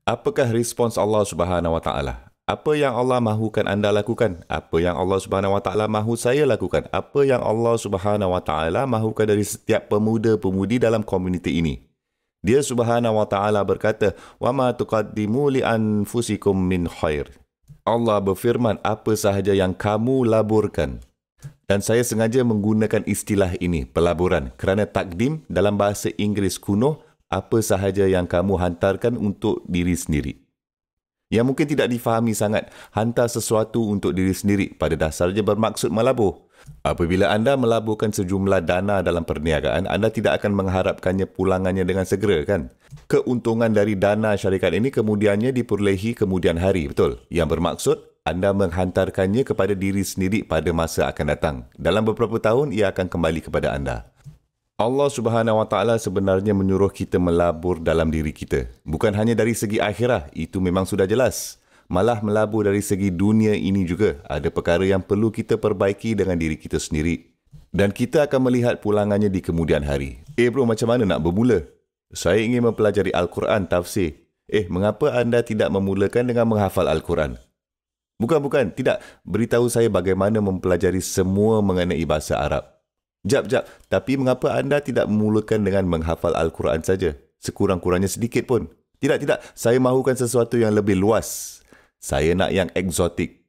Apakah respons Allah Subhanahu Wa Taala? Apa yang Allah mahukan anda lakukan? Apa yang Allah Subhanahu Wa Taala mahu saya lakukan? Apa yang Allah Subhanahu Wa Taala mahukan dari setiap pemuda-pemudi dalam komuniti ini? Dia Subhanahu Wa Taala berkata, "Wa ma tuqaddimu li anfusikum min khair." Allah berfirman, apa sahaja yang kamu laburkan. Dan saya sengaja menggunakan istilah ini, pelaburan, kerana takdim dalam bahasa Inggeris kuno, apa sahaja yang kamu hantarkan untuk diri sendiri. Yang mungkin tidak difahami sangat, hantar sesuatu untuk diri sendiri pada dasarnya bermaksud melabur. Apabila anda melaburkan sejumlah dana dalam perniagaan, anda tidak akan mengharapkannya pulangannya dengan segera, kan? Keuntungan dari dana syarikat ini kemudiannya diperolehi kemudian hari, betul? Yang bermaksud, anda menghantarkannya kepada diri sendiri pada masa akan datang. Dalam beberapa tahun, ia akan kembali kepada anda. Allah Subhanahu Wa Taala sebenarnya menyuruh kita melabur dalam diri kita. Bukan hanya dari segi akhirah, itu memang sudah jelas. Malah melabur dari segi dunia ini juga. Ada perkara yang perlu kita perbaiki dengan diri kita sendiri. Dan kita akan melihat pulangannya di kemudian hari. Bro, macam mana nak bermula? Saya ingin mempelajari Al-Quran, tafsir. Mengapa anda tidak memulakan dengan menghafal Al-Quran? Bukan, tidak. Beritahu saya bagaimana mempelajari semua mengenai bahasa Arab. Jap. Tapi mengapa anda tidak memulakan dengan menghafal Al-Quran saja? Sekurang-kurangnya sedikit pun. Tidak. Saya mahukan sesuatu yang lebih luas. Saya nak yang eksotik.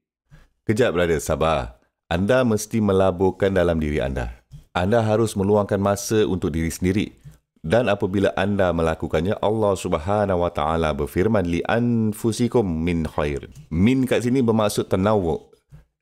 Kejap, brother. Sabar. Anda mesti melaburkan dalam diri anda. Anda harus meluangkan masa untuk diri sendiri. Dan apabila anda melakukannya, Allah Subhanahu Wa Taala berfirman, li anfusikum min khair. Min kat sini bermaksud tanawwu'.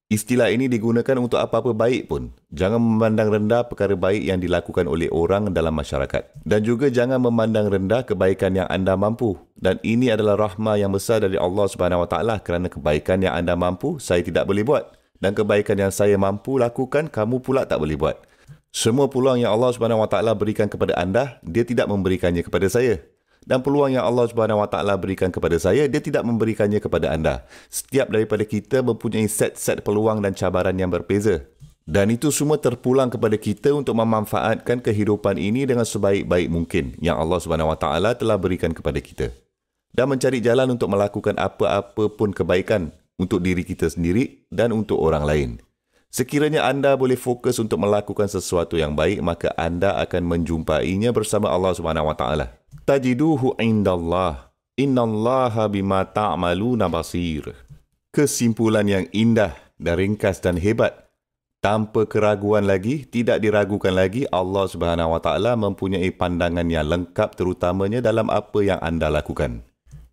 Istilah ini digunakan untuk apa-apa baik pun. Jangan memandang rendah perkara baik yang dilakukan oleh orang dalam masyarakat. Dan juga jangan memandang rendah kebaikan yang anda mampu. Dan ini adalah rahmah yang besar dari Allah Subhanahu Wa Taala kerana kebaikan yang anda mampu, saya tidak boleh buat. Dan kebaikan yang saya mampu lakukan, kamu pula tak boleh buat. Semua peluang yang Allah Subhanahu Wa Taala berikan kepada anda, dia tidak memberikannya kepada saya. Dan peluang yang Allah Subhanahu Wa Taala berikan kepada saya, dia tidak memberikannya kepada anda. Setiap daripada kita mempunyai set-set peluang dan cabaran yang berbeza. Dan itu semua terpulang kepada kita untuk memanfaatkan kehidupan ini dengan sebaik-baik mungkin yang Allah Subhanahu Wa Taala telah berikan kepada kita. Dan mencari jalan untuk melakukan apa-apa pun kebaikan untuk diri kita sendiri dan untuk orang lain. Sekiranya anda boleh fokus untuk melakukan sesuatu yang baik, maka anda akan menjumpainya bersama Allah Subhanahu Wa Taala. Tajiduhu indallah. Innallaha bima ta'maluna basir. Kesimpulan yang indah dan ringkas dan hebat. Tanpa keraguan lagi, tidak diragukan lagi, Allah Subhanahu Wa Taala mempunyai pandangan yang lengkap terutamanya dalam apa yang anda lakukan.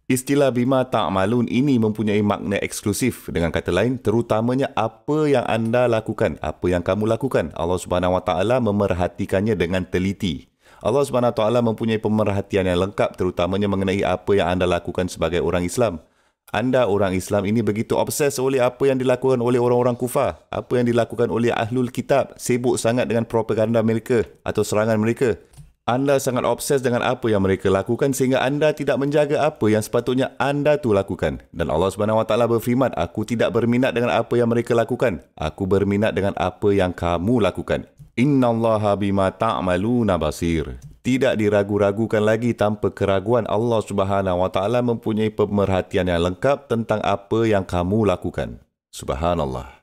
Istilah bima ta'malun ini mempunyai makna eksklusif. Dengan kata lain, terutamanya apa yang anda lakukan, apa yang kamu lakukan. Allah Subhanahu Wa Taala memerhatikannya dengan teliti. Allah Subhanahu Wa Taala mempunyai pemerhatian yang lengkap terutamanya mengenai apa yang anda lakukan sebagai orang Islam. Anda orang Islam ini begitu obses oleh apa yang dilakukan oleh orang-orang kufar, apa yang dilakukan oleh ahlul kitab, sibuk sangat dengan propaganda mereka atau serangan mereka. Anda sangat obses dengan apa yang mereka lakukan sehingga anda tidak menjaga apa yang sepatutnya anda tu lakukan. Dan Allah Subhanahu Wa Taala berfirman, aku tidak berminat dengan apa yang mereka lakukan. Aku berminat dengan apa yang kamu lakukan. Innallaha bima ta'maluna basir. Tidak diragu-ragukan lagi, tanpa keraguan Allah Subhanahu Wa Taala mempunyai pemerhatian yang lengkap tentang apa yang kamu lakukan. Subhanallah.